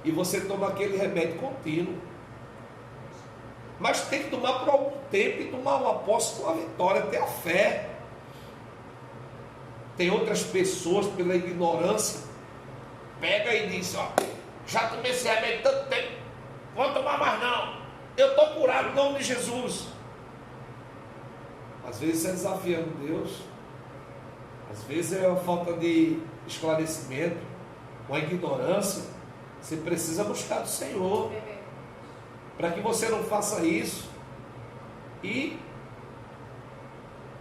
e você toma aquele remédio contínuo. Mas tem que tomar por algum tempo e tomar uma posse com a vitória, ter a fé. Tem outras pessoas, pela ignorância, pega e diz: ó, já tomei esse remédio tanto tempo, não vou tomar mais não, eu estou curado em nome de Jesus. Às vezes é desafiando Deus, às vezes é uma falta de esclarecimento, uma ignorância. Você precisa buscar do Senhor, para que você não faça isso. E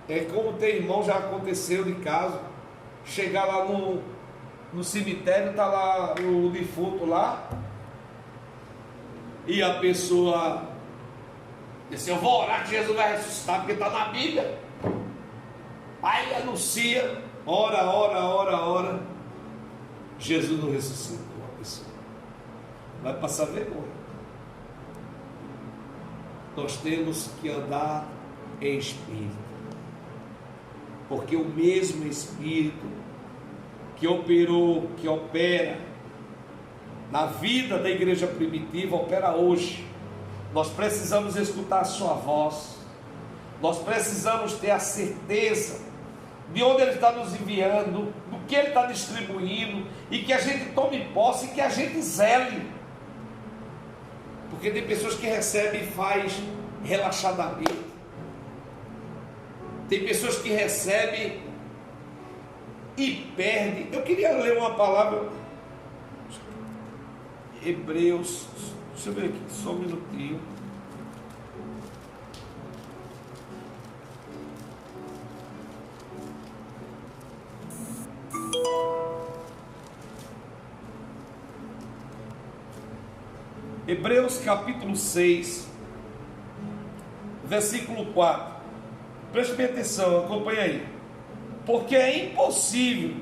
é como tem irmão, já aconteceu de caso, chegar lá no cemitério, está lá o defunto lá, e a pessoa disse: eu vou orar que Jesus vai ressuscitar, porque está na Bíblia. Aí anuncia, ora, Jesus não ressuscitou a pessoa, vai passar vergonha. Nós temos que andar em espírito, porque o mesmo Espírito que operou, que opera na vida da igreja primitiva, opera hoje. Nós precisamos escutar a sua voz, nós precisamos ter a certeza de onde Ele está nos enviando, do que Ele está distribuindo, e que a gente tome posse, e que a gente zele. Porque tem pessoas que recebem e faz relaxadamente. Tem pessoas que recebem e perdem. Eu queria ler uma palavra, Hebreus, deixa eu ver aqui, só um minutinho. Hebreus capítulo 6, versículo 4. Preste bem atenção, acompanha aí. Porque é impossível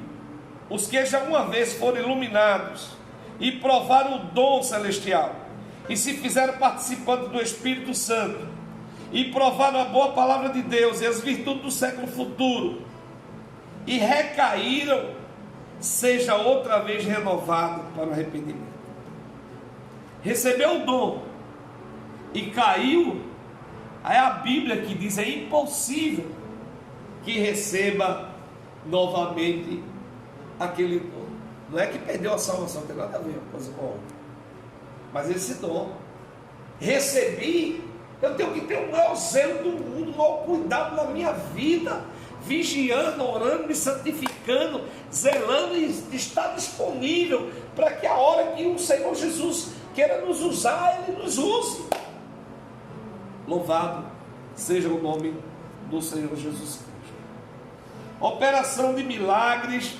os que já uma vez foram iluminados e provaram o dom celestial, e se fizeram participantes do Espírito Santo, e provaram a boa palavra de Deus e as virtudes do século futuro, e recaíram, seja outra vez renovado para o arrependimento. Recebeu o dom e caiu, aí a Bíblia que diz: é impossível que receba novamente aquele dom. Não é que perdeu a salvação, não tem nada a ver uma coisa com a outra, mas esse dom recebi. Eu tenho que ter o maior zelo do mundo, o maior cuidado na minha vida, vigiando, orando, me santificando, zelando e estar disponível para que a hora que o Senhor Jesus queira nos usar, Ele nos use. Louvado seja o nome do Senhor Jesus Cristo. Operação de milagres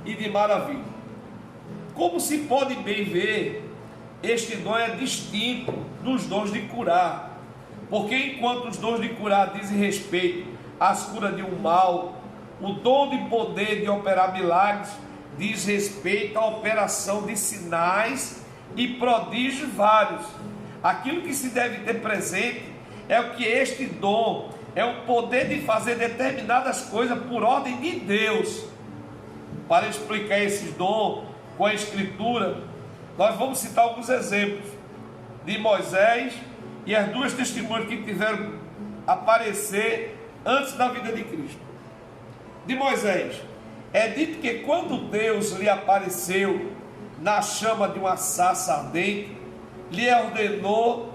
e de maravilha. Como se pode bem ver, este dom é distinto dos dons de curar, porque enquanto os dons de curar dizem respeito às curas de um mal, o dom de poder de operar milagres diz respeito à operação de sinais e prodígios vários. Aquilo que se deve ter presente é o que este dom é o poder de fazer determinadas coisas por ordem de Deus. Para explicar esses dons com a Escritura, nós vamos citar alguns exemplos de Moisés e as duas testemunhas que tiveram aparecer antes da vida de Cristo. De Moisés, é dito que quando Deus lhe apareceu na chama de uma sarça ardente, lhe ordenou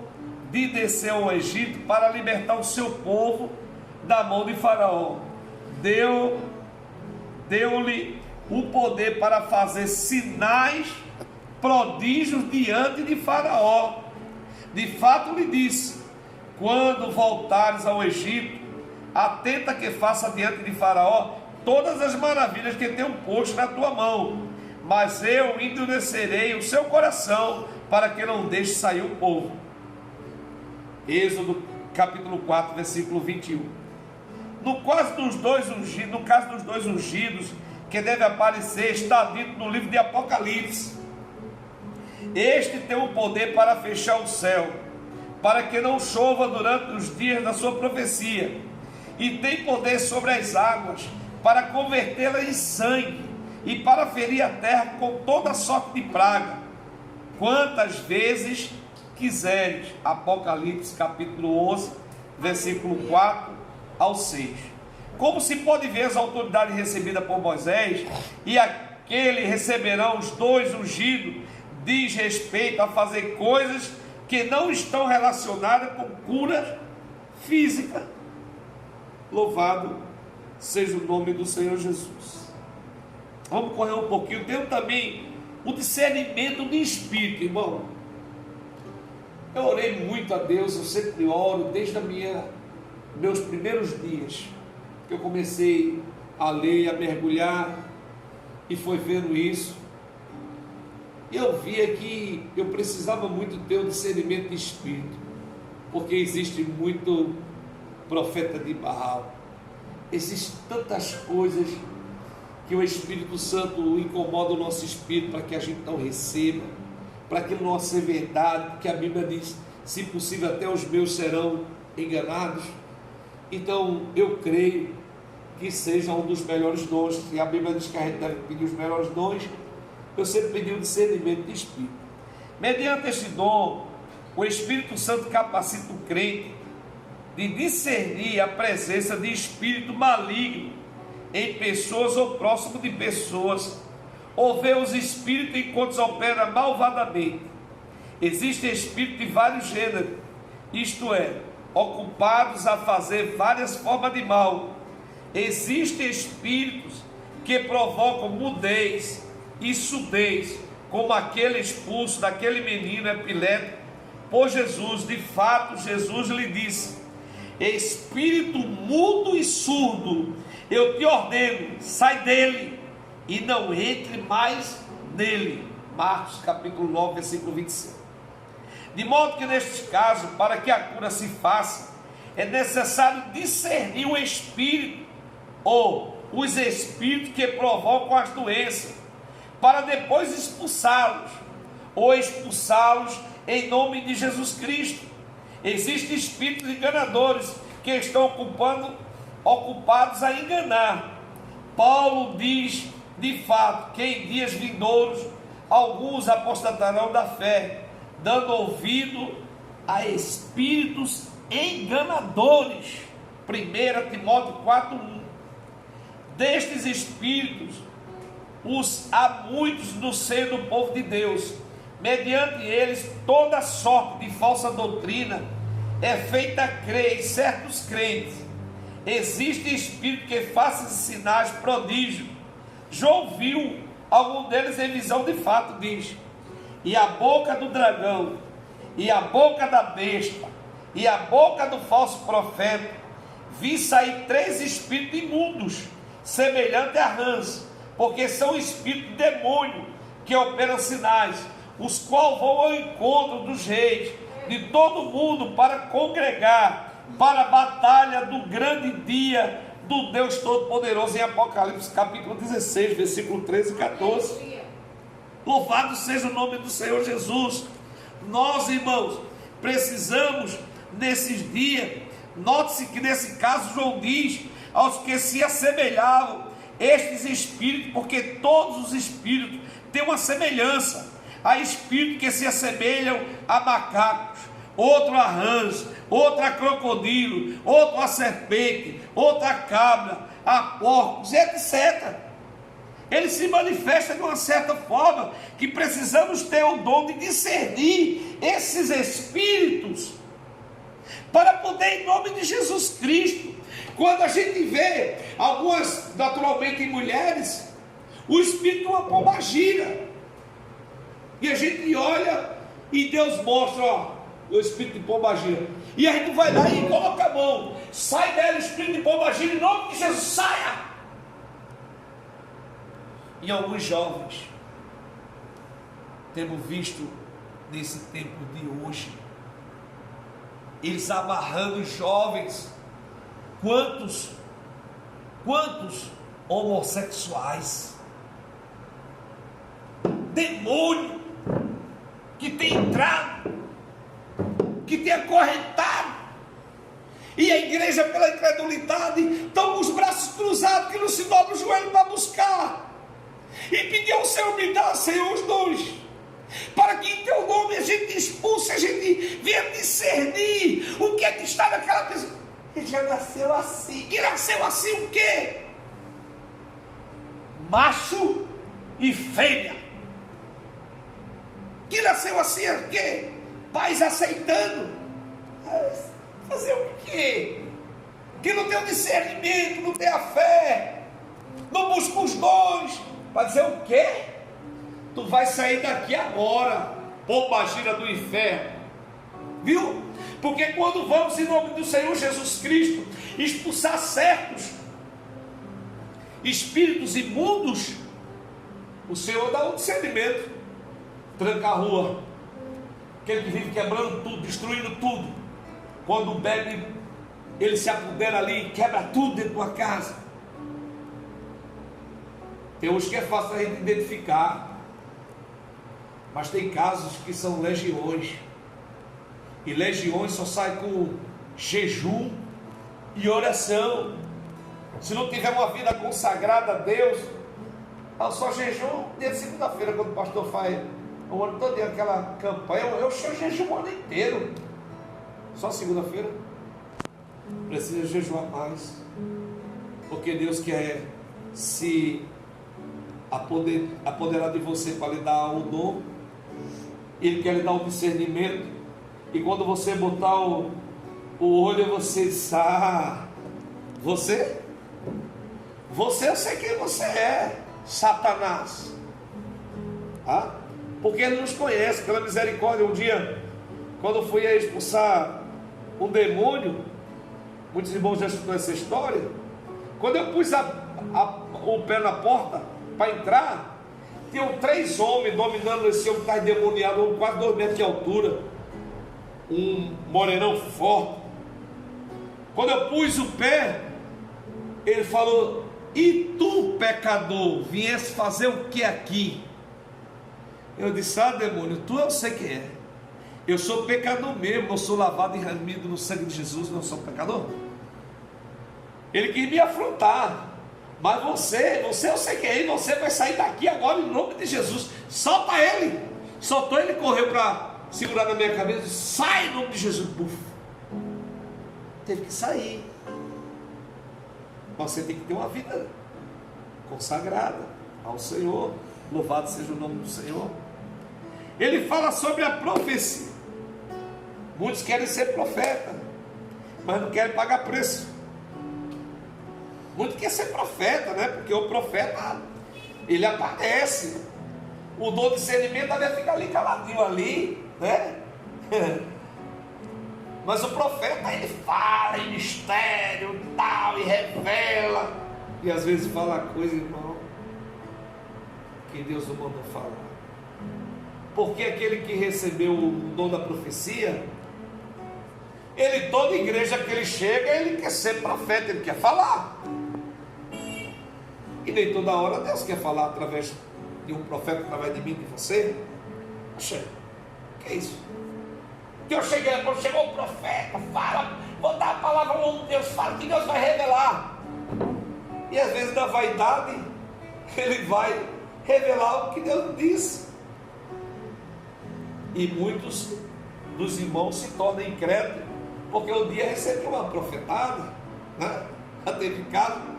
de descer ao Egito para libertar o seu povo da mão de Faraó. Deu-lhe o poder para fazer sinais, prodígios diante de Faraó. De fato lhe disse: quando voltares ao Egito, atenta que faça diante de Faraó todas as maravilhas que tenho posto na tua mão, mas eu endurecerei o seu coração para que não deixe sair o povo. Êxodo capítulo 4, versículo 21. No caso dos dois ungidos que deve aparecer, está dito no livro de Apocalipse: este tem o poder para fechar o céu, para que não chova durante os dias da sua profecia, e tem poder sobre as águas, para convertê-las em sangue, e para ferir a terra com toda sorte de praga. quantas vezes quiseres. Apocalipse capítulo 11, versículo 4 ao 6. Como se pode ver as autoridades recebidas por Moisés e aquele receberão os dois ungidos, diz respeito a fazer coisas que não estão relacionadas com cura física. Louvado seja o nome do Senhor Jesus. Vamos correr um pouquinho. Tem também o discernimento de espírito, irmão. Eu orei muito a Deus, eu sempre oro desde meus primeiros dias, que eu comecei a ler, a mergulhar, e foi vendo isso. Eu via que eu precisava muito ter o discernimento de espírito, porque existe muito profeta de Baal, existem tantas coisas que o Espírito Santo incomoda o nosso espírito para que a gente não receba, para que não seja verdade, porque a Bíblia diz, se possível até os meus serão enganados. Então eu creio que seja um dos melhores dons, e a Bíblia diz que a gente deve pedir os melhores dons. Eu sempre pedi o discernimento de espírito. Mediante este dom, o Espírito Santo capacita o crente de discernir a presença de espírito maligno em pessoas ou próximo de pessoas, ou ver os espíritos enquanto operam malvadamente. Existem espíritos de vários gêneros, isto é, ocupados a fazer várias formas de mal. Existem espíritos que provocam mudez e surdez, como aquele expulso daquele menino epilético por Jesus. De fato, Jesus lhe disse: espírito mudo e surdo, eu te ordeno, sai dele e não entre mais nele. Marcos capítulo 9, versículo 25. De modo que neste caso, para que a cura se faça, é necessário discernir o espírito ou os espíritos que provocam as doenças, para depois expulsá-los, ou expulsá-los em nome de Jesus Cristo. Existem espíritos enganadores que estão ocupados a enganar. Paulo diz, de fato, que em dias vindouros alguns apostatarão da fé, dando ouvido a espíritos enganadores. 1 Timóteo 4:1. Destes espíritos há muitos no seio do povo de Deus. Mediante eles toda sorte de falsa doutrina é feita crer em certos crentes. Existe espírito que fazem sinais, prodígios. João viu algum deles em visão, de fato, diz: e a boca do dragão, e a boca da besta, e a boca do falso profeta, vi sair 3 espíritos imundos, semelhantes a rãs, porque são espíritos de demônio que operam sinais, os quais vão ao encontro dos reis de todo mundo para congregar para a batalha do grande dia do Deus Todo-Poderoso, em Apocalipse capítulo 16, versículo 13 e 14. Louvado seja o nome do Senhor Jesus. Nós, irmãos, precisamos nesses dias, note-se que nesse caso João diz aos que se assemelhavam estes espíritos, porque todos os espíritos têm uma semelhança. Há espíritos que se assemelham a macacos, outro a rãs, outro a crocodilo, outro a serpente, outro a cabra, a porcos, etc. Ele se manifesta de uma certa forma que precisamos ter o dom de discernir esses espíritos para poder, em nome de Jesus Cristo, quando a gente vê algumas, naturalmente em mulheres, o espírito é uma pombagira, e a gente olha e Deus mostra, ó, o espírito de pombagira, e a gente vai lá e coloca a mão, sai dela o espírito de pombagira, em nome de Jesus, saia. E alguns jovens temos visto nesse tempo de hoje, eles amarrando os jovens. Quantos homossexuais, demônio que tem entrado, que tem acorrentado, e a igreja, pela incredulidade, estão com os braços cruzados, que não se dobra o joelho para buscar, e pedir ao Senhor: me dá, Senhor, os dons, para que em teu expulsa, a gente venha discernir o que é que está naquela pessoa. Ele já nasceu assim. Que nasceu assim o quê? Macho e fêmea. Que nasceu assim o quê? Pais aceitando. Fazer o quê? Que não tem o discernimento, não tem a fé, não busca os dons. Para dizer o quê? Tu vai sair daqui agora, pombagira do inferno. Viu? Porque quando vamos em nome do Senhor Jesus Cristo expulsar certos espíritos imundos, o Senhor dá um discernimento. Tranca a rua. Aquele que vive quebrando tudo, destruindo tudo. Quando bebe, ele se apodera ali e quebra tudo dentro de uma casa. Tem uns que é fácil a gente identificar, mas tem casos que são legiões. E legiões só saem com jejum e oração. Se não tiver uma vida consagrada a Deus, só jejum dia de segunda-feira, quando o pastor faz o ano todo aquela campanha, eu jejum o ano inteiro. Só segunda-feira precisa jejuar mais, porque Deus quer se apoderar de você para lhe dar o dom. Ele quer lhe dar o discernimento. E quando você botar o olho, você diz: você eu sei quem você é, Satanás. Porque ele nos conhece pela misericórdia. Um dia, quando eu fui expulsar um demônio, muitos irmãos já escutou essa história. Quando eu pus o pé na porta para entrar, tinham 3 homens dominando esse homem que está endemoniado, quase 2 metros de altura, um morenão forte. Quando eu pus o pé, ele falou: e tu, pecador, viesse fazer o que aqui? Eu disse: demônio, tu eu sei quem é. Eu sou pecador mesmo, eu sou lavado e remido no sangue de Jesus, não sou pecador. Ele quis me afrontar, mas você eu sei quem é, e você vai sair daqui agora em nome de Jesus. Solta ele. Soltou, ele correu para segurar na minha cabeça e disse: sai em nome de Jesus. Buf. Teve que sair. Você tem que ter uma vida consagrada ao Senhor. Louvado seja o nome do Senhor. Ele fala sobre a profecia. Muitos querem ser profeta, mas não querem pagar preço. Muitos querem ser profeta, né? Porque o profeta, ele aparece. O dom de discernimento deve ficar ali caladinho ali, né? Mas o profeta, ele fala em mistério e tal, e revela. E às vezes fala coisa, irmão, que Deus não mandou falar. Porque aquele que recebeu o dom da profecia, ele, toda igreja que ele chega, ele quer ser profeta, ele quer falar. E nem toda hora Deus quer falar através de um profeta, através de mim, de você. Poxa, que é isso? Que eu cheguei, quando chegou o profeta, fala, vou dar a palavra ao nome de Deus, fala que Deus vai revelar. E às vezes na vaidade, ele vai revelar o que Deus disse. E muitos dos irmãos se tornam incrédulos, porque um dia recebeu uma profetada, né? Já teve caso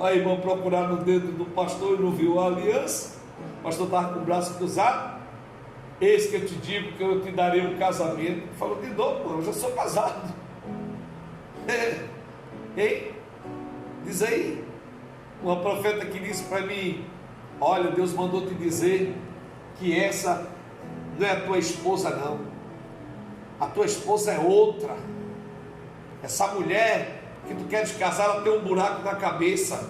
a irmã procurar no dedo do pastor e não viu a aliança. O pastor estava com o braço cruzado. Eis que eu te digo que eu te darei um casamento. Falou: de novo, eu já sou casado. Hein? Diz aí, uma profeta que disse para mim: olha, Deus mandou te dizer que essa não é a tua esposa, não. A tua esposa é outra. Essa mulher que tu queres casar, ela tem um buraco na cabeça.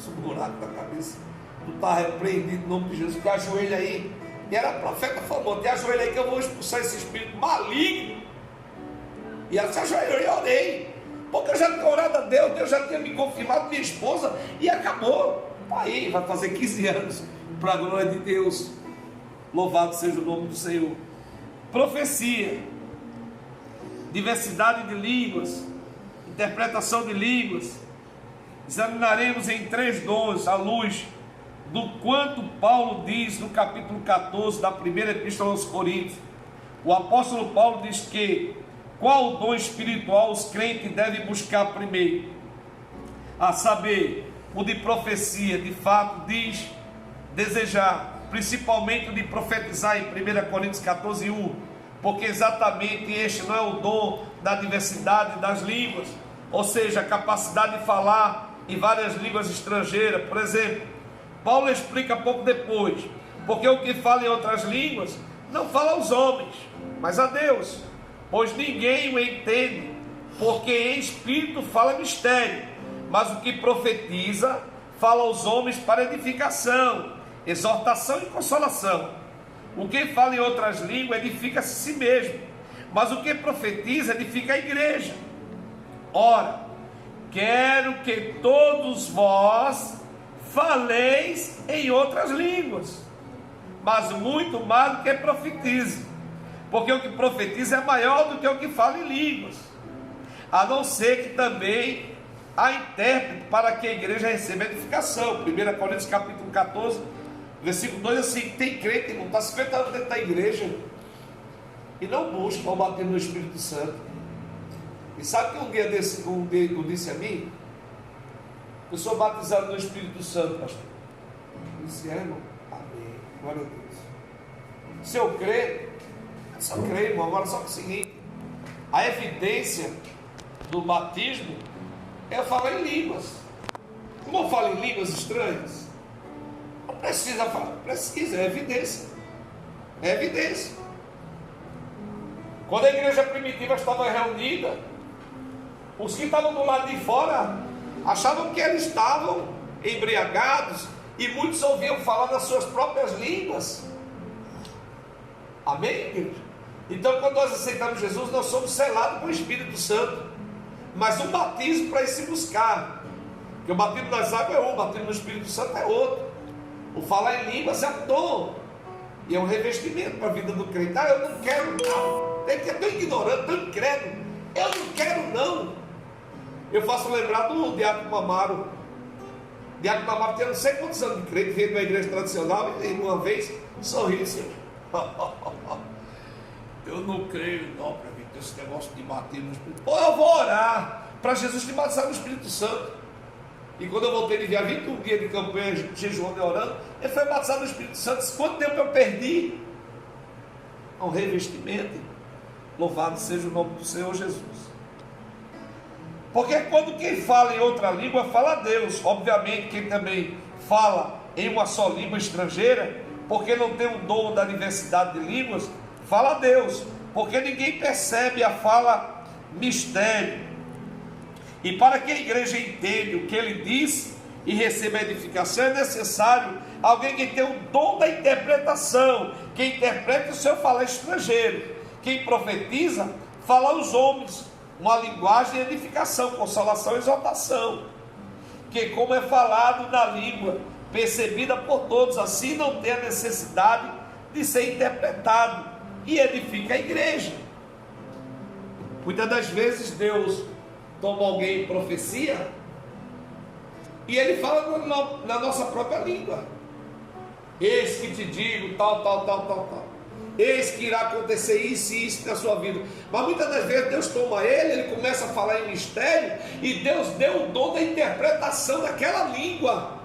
Um buraco na cabeça. Tu está repreendido em nome de Jesus. Te ajoelha aí. E era a profeta falou: te ajoelha aí que eu vou expulsar esse espírito maligno. E ela se ajoelhou e eu orei. Porque eu já tinha orado a Deus, Deus já tinha me confirmado minha esposa e acabou. Aí vai fazer 15 anos, para a glória de Deus. Louvado seja o nome do Senhor. Profecia, diversidade de línguas, interpretação de línguas. Examinaremos em 3 dons à luz do quanto Paulo diz no capítulo 14 da primeira epístola aos Coríntios. o apóstolo Paulo diz que qual dom espiritual os crentes devem buscar primeiro? A saber, o de profecia, de fato, diz desejar, principalmente o de profetizar em 1 Coríntios 14:1, porque exatamente este não é o dom da diversidade das línguas, ou seja, a capacidade de falar em várias línguas estrangeiras. Por exemplo, Paulo explica pouco depois, porque o que fala em outras línguas não fala aos homens, mas a Deus, pois ninguém o entende, porque em espírito fala mistério, mas o que profetiza fala aos homens para edificação, exortação e consolação. O que fala em outras línguas edifica-se a si mesmo, mas o que profetiza edifica a igreja. Ora, quero que todos vós faleis em outras línguas, mas muito mais do que profetize, porque o que profetiza é maior do que o que fala em línguas, a não ser que também há intérprete para que a igreja receba edificação. 1 Coríntios capítulo 14, versículo 2, assim: tem crente, não está 50 anos dentro da igreja e não busca o batismo no Espírito Santo. E sabe que um dia eu disse a mim: eu sou batizado no Espírito Santo, pastor. Eu disse: irmão, amém, glória a Deus. Se eu crer, eu só creio, irmão. Agora só que é o seguinte: a evidência do batismo é falar em línguas. Como eu falo em línguas estranhas, não precisa falar, precisa, é evidência. É evidência. Quando a igreja primitiva estava reunida, os que estavam do lado de fora achavam que eles estavam embriagados, e muitos ouviam falar nas suas próprias línguas. Amém, igreja? Então, quando nós aceitamos Jesus, nós somos selados com o Espírito Santo. Mas o batismo para ir se buscar, porque o batismo das águas é um, o batismo no Espírito Santo é outro. O falar em línguas é um dom, e é um revestimento para a vida do crente. Ah, eu não quero não, tem que ser tão ignorante, tão incrédulo. Eu não quero não. Eu faço lembrar do Diácono Amaro. Diácono Amaro tinha não sei quantos anos de crente, veio para a igreja tradicional e uma vez sorriu assim: eu não creio não, para mim ter esse negócio de bater no Espírito. Pô, eu vou orar para Jesus te batizar no Espírito Santo. E quando eu voltei de viagem, 21 dias de campanha, jejuando e orando, ele foi batizado no Espírito Santo. Quanto tempo eu perdi? Um revestimento. Louvado seja o nome do Senhor Jesus. Porque quando quem fala em outra língua, fala a Deus. Obviamente, quem também fala em uma só língua estrangeira, porque não tem o dom da diversidade de línguas, fala a Deus. Porque ninguém percebe a fala mistério. E para que a igreja entenda o que ele diz e receba a edificação, é necessário alguém que tenha o dom da interpretação, que interprete o seu falar estrangeiro. Quem profetiza, fala aos homens uma linguagem de edificação, consolação e exaltação, que como é falado na língua, percebida por todos, assim não tem a necessidade de ser interpretado, e edifica a igreja. Muitas das vezes Deus toma alguém em profecia e ele fala na nossa própria língua: eis que te digo tal, eis que irá acontecer isso e isso na sua vida. Mas muitas das vezes Deus toma ele começa a falar em mistério, e Deus deu o dom da interpretação daquela língua.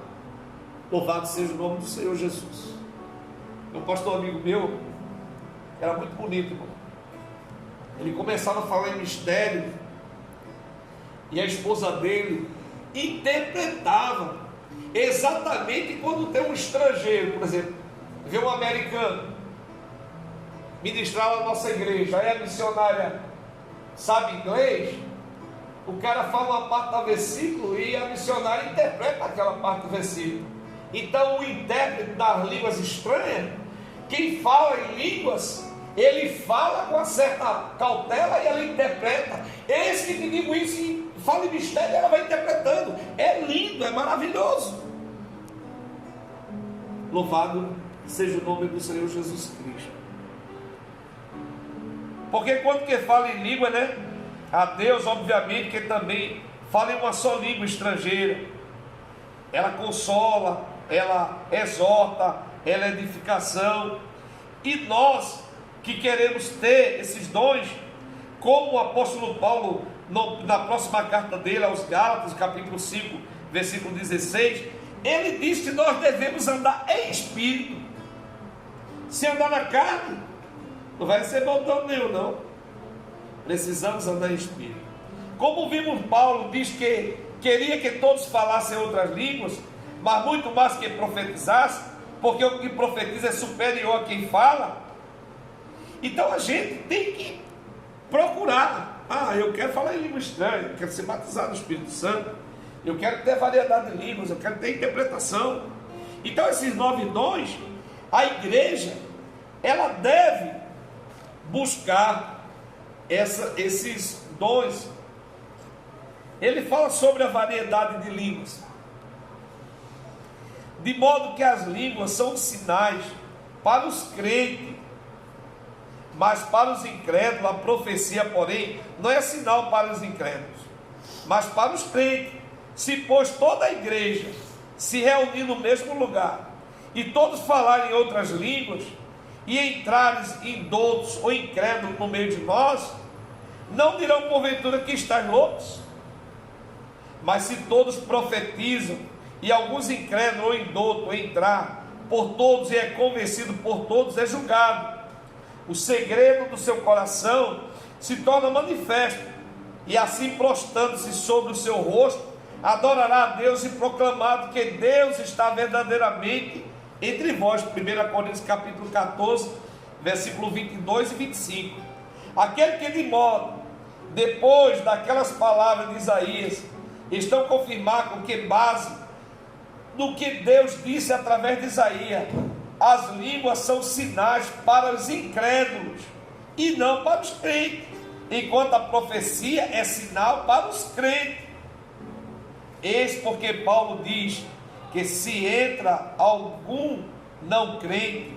Louvado seja o nome do Senhor Jesus. Um pastor amigo meu, era muito bonito, irmão. Ele começava a falar em mistério, e a esposa dele interpretava exatamente quando tem um estrangeiro, por exemplo, vê um americano ministrar na nossa igreja, aí a missionária sabe inglês, o cara fala uma parte do versículo e a missionária interpreta aquela parte do versículo. Então o intérprete das línguas estranhas, quem fala em línguas, ele fala com uma certa cautela e ela interpreta. Eis que te digo isso, e fala em mistério e ela vai interpretando. É lindo, é maravilhoso. Louvado seja o nome do Senhor Jesus Cristo. Porque quando que fala em língua, né? A Deus, obviamente, que também fala em uma só língua estrangeira. Ela consola, ela exorta, ela é edificação. E nós que queremos ter esses dons, como o apóstolo Paulo, na próxima carta dele aos Gálatas, capítulo 5, versículo 16, ele diz que nós devemos andar em espírito. Se andar na carne, não vai ser bom dom nenhum, não. Precisamos andar em espírito. Como vimos, Paulo diz que queria que todos falassem outras línguas, mas muito mais que profetizassem, porque o que profetiza é superior a quem fala. Então a gente tem que procurar. Eu quero falar em língua estranha, eu quero ser batizado no Espírito Santo, eu quero ter variedade de línguas, eu quero ter interpretação. Então esses 9 dons, a igreja, ela deve buscar esses dons. Ele fala sobre a variedade de línguas, de modo que as línguas são sinais para os crentes, mas para os incrédulos a profecia, porém, não é sinal para os incrédulos, mas para os crentes. Se pois toda a igreja se reunir no mesmo lugar, e todos falarem outras línguas, e entrares indoutos ou incrédulos no meio de nós, não dirão porventura que estáis loucos? Mas se todos profetizam, e alguns incrédulos ou indoutos entrar por todos e é convencido por todos, é julgado. O segredo do seu coração se torna manifesto, e assim prostrando-se sobre o seu rosto, adorará a Deus e proclamado que Deus está verdadeiramente entre vós. 1 Coríntios capítulo 14, versículo 22 e 25. Aquele que de modo, depois daquelas palavras de Isaías, estão confirmados com que base no que Deus disse através de Isaías: as línguas são sinais para os incrédulos e não para os crentes, enquanto a profecia é sinal para os crentes. Eis porque Paulo diz que se entra algum não crente,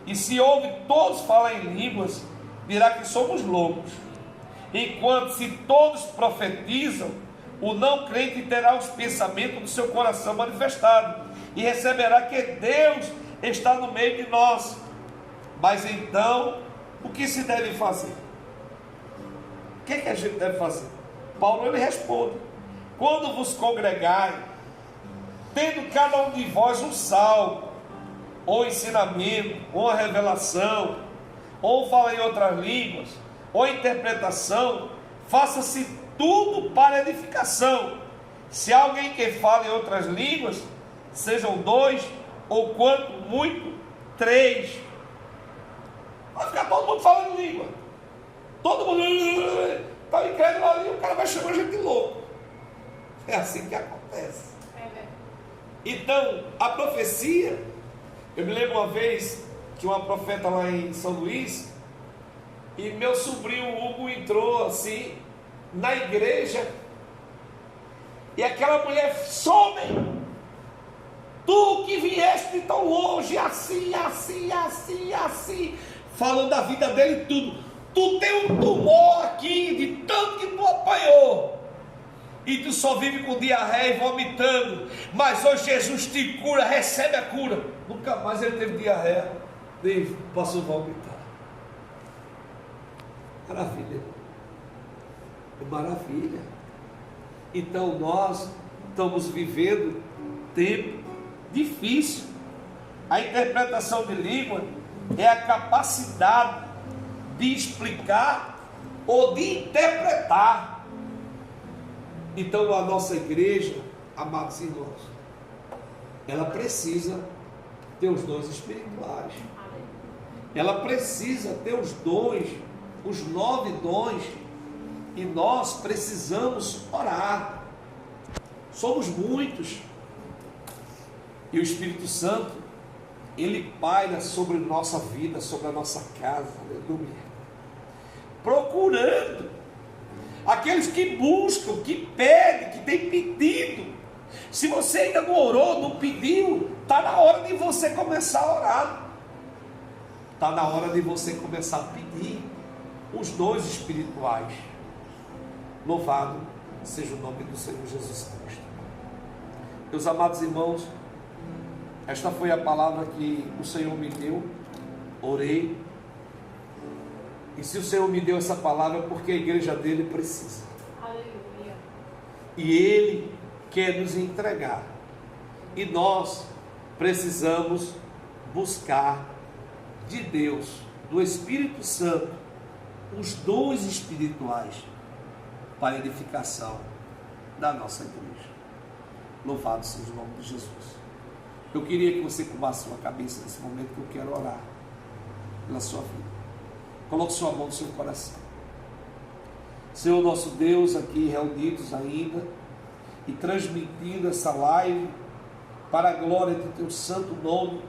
e se ouve todos falar em línguas, dirá que somos loucos. Enquanto se todos profetizam, o não crente terá os pensamentos do seu coração manifestados, e receberá que Deus está no meio de nós. Mas então, o que se deve fazer? O que a gente deve fazer? Paulo ele responde: quando vos congregarem, tendo cada um de vós um salmo, ou ensinamento, ou uma revelação, ou fala em outras línguas, ou interpretação, faça-se tudo para edificação. Se alguém que fala em outras línguas, sejam 2, ou quanto muito, 3. Vai ficar todo mundo falando língua, todo mundo está incrédulo ali, o cara vai chamar a gente de louco. É assim que acontece. Então, a profecia, eu me lembro uma vez que uma profeta lá em São Luís, e meu sobrinho Hugo entrou assim na igreja, e aquela mulher: some, tu que vieste de tão longe, assim, falando da vida dele tudo. Tu tem um tumor aqui, de tanto que tu apanhou, e tu só vive com diarreia e vomitando, mas hoje Jesus te cura, recebe a cura. Nunca mais ele teve diarreia, nem posso vomitar. Maravilha, é maravilha. Então nós estamos vivendo tempo difícil. A interpretação de língua é a capacidade de explicar ou de interpretar. Então a nossa igreja, amados irmãos, ela precisa ter os dons espirituais. Ela precisa ter os dons, os 9 dons, e nós precisamos orar. Somos muitos, e o Espírito Santo, ele paira sobre nossa vida, sobre a nossa casa, aleluia, procurando aqueles que buscam, que pedem, que têm pedido. Se você ainda não orou, não pediu, está na hora de você começar a orar, está na hora de você começar a pedir os dons espirituais. Louvado seja o nome do Senhor Jesus Cristo. Meus amados irmãos, esta foi a palavra que o Senhor me deu. Orei, E se o Senhor me deu essa palavra, é porque a igreja dele precisa. Aleluia. E Ele quer nos entregar. E nós precisamos buscar de Deus, do Espírito Santo, os dons espirituais para a edificação da nossa igreja. Louvado seja o nome de Jesus. Eu queria que você curvasse sua cabeça nesse momento, que eu quero orar pela sua vida. Coloque sua mão no seu coração. Senhor nosso Deus, aqui reunidos ainda e transmitindo essa live para a glória do teu santo nome,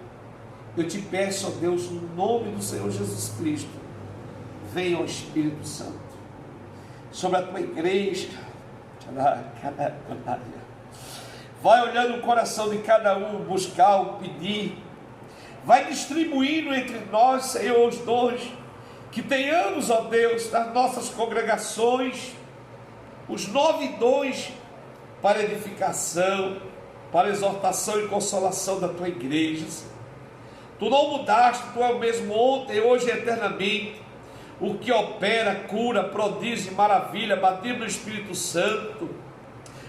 eu te peço, ó Deus, no nome do Senhor Jesus Cristo, venha o Espírito Santo sobre a tua igreja. Vai olhando o coração de cada um, buscar, o pedir. Vai distribuindo entre nós, Senhor, os dons. Que tenhamos, ó Deus, nas nossas congregações, os 9 dons para edificação, para exortação e consolação da tua igreja. Tu não mudaste, tu é o mesmo ontem, hoje e eternamente. O que opera, cura, prodígio e maravilha, batismo do Espírito Santo,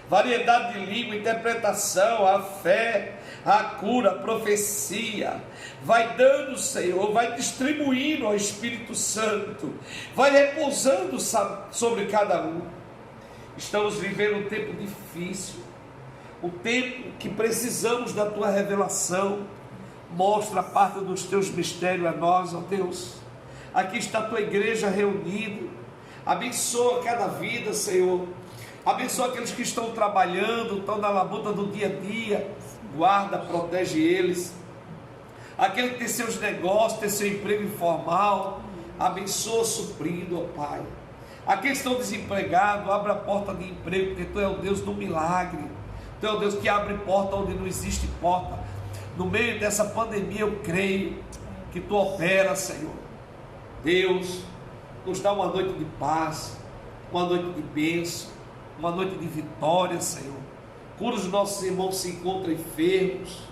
variedade de língua, interpretação, a fé, a cura, a profecia. Vai dando, Senhor, vai distribuindo ao Espírito Santo, vai repousando sobre cada um. Estamos vivendo um tempo difícil, um tempo que precisamos da tua revelação. Mostra a parte dos teus mistérios a nós, ó Deus. Aqui está a tua igreja reunida. Abençoa cada vida, Senhor. Abençoa aqueles que estão trabalhando, estão na labuta do dia a dia. Guarda, protege eles. Aquele que tem seus negócios, tem seu emprego informal, abençoa suprindo, ó Pai. Aqueles que estão desempregados, abre a porta de emprego, porque Tu é o Deus do milagre. Tu é o Deus que abre porta onde não existe porta. No meio dessa pandemia eu creio que Tu opera, Senhor. Deus, nos dá uma noite de paz, uma noite de bênção, uma noite de vitória, Senhor. Cura os nossos irmãos que se encontram enfermos.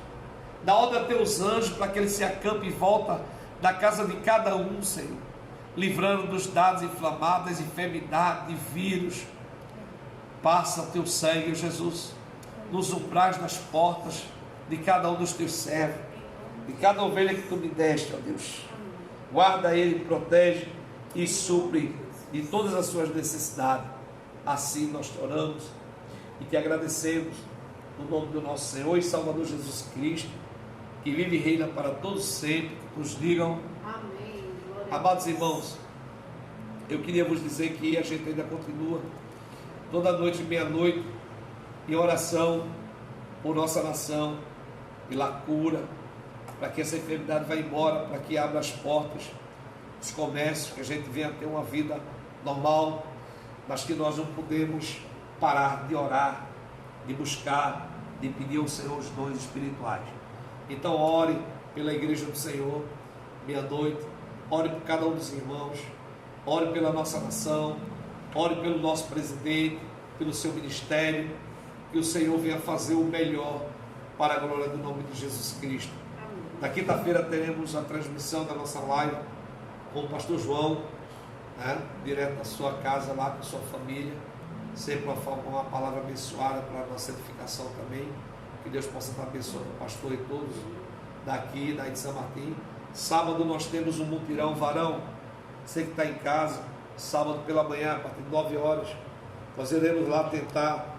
Dá ordem a Teus anjos para que eles se acampem em volta da casa de cada um, Senhor, livrando dos dados inflamados, das enfermidades, de vírus. Passa Teu sangue, Jesus, nos umbrais das portas de cada um dos Teus servos, de cada ovelha que Tu me deste, ó Deus. Guarda ele, protege e supre de todas as suas necessidades. Assim nós te oramos e te agradecemos no nome do nosso Senhor e Salvador Jesus Cristo, que vive e reina para todos sempre. Nos digam amém. Amados irmãos, eu queria vos dizer que a gente ainda continua toda noite, meia-noite, em oração por nossa nação, pela cura, para que essa enfermidade vá embora, para que abra as portas dos comércios, que a gente venha ter uma vida normal, mas que nós não podemos parar de orar, de buscar, de pedir ao Senhor os dons espirituais. Então ore pela igreja do Senhor, meia-noite, ore por cada um dos irmãos, ore pela nossa nação, ore pelo nosso presidente, pelo seu ministério, que o Senhor venha fazer o melhor para a glória do nome de Jesus Cristo. Na quinta-feira teremos a transmissão da nossa live com o pastor João, direto da sua casa lá com a sua família, sempre uma palavra abençoada para a nossa edificação também. Que Deus possa estar abençoando o pastor e todos daqui, daí de São Martim. Sábado nós temos um mutirão varão. Você que está em casa, sábado pela manhã, a partir de 9 horas, nós iremos lá tentar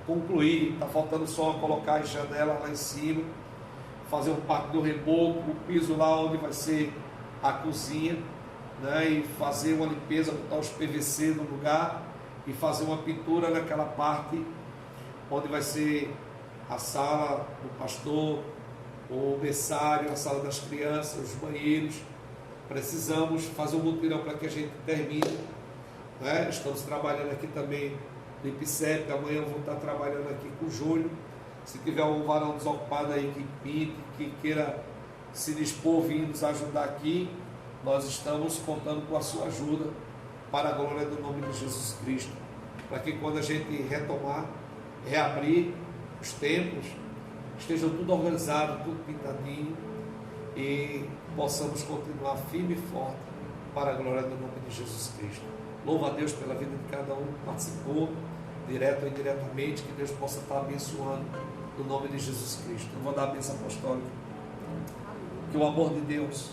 concluir. Está faltando só colocar as janelas lá em cima, fazer um parte do reboco, o piso lá onde vai ser a cozinha, e fazer uma limpeza, botar os PVC no lugar e fazer uma pintura naquela parte onde vai ser a sala do pastor, o berçário, a sala das crianças, os banheiros. Precisamos fazer um mutirão para que a gente termine. Estamos trabalhando aqui também no IPCEP. Amanhã eu vou estar trabalhando aqui com o Júlio. Se tiver um varão desocupado aí que pinte, que queira se dispor, vir nos ajudar aqui, nós estamos contando com a sua ajuda para a glória do nome de Jesus Cristo, para que quando a gente retomar, reabrir os templos, esteja tudo organizado, tudo pintadinho, e possamos continuar firme e forte para a glória do nome de Jesus Cristo. Louva a Deus pela vida de cada um que participou, direto ou indiretamente, que Deus possa estar abençoando no nome de Jesus Cristo. Eu vou dar a bênção apostólica. Que o amor de Deus,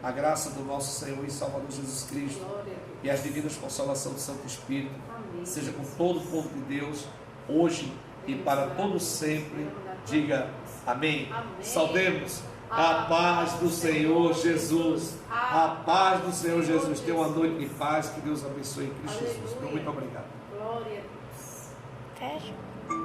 a graça do nosso Senhor e Salvador Jesus Cristo e as divinas consolações do Santo Espírito seja com todo o povo de Deus, hoje e para todo sempre. Diga amém. Saudemos a paz do Senhor Jesus. A paz do Senhor Jesus. Tenha uma noite de paz. Que Deus abençoe em Cristo Jesus. Muito obrigado. Glória a Deus.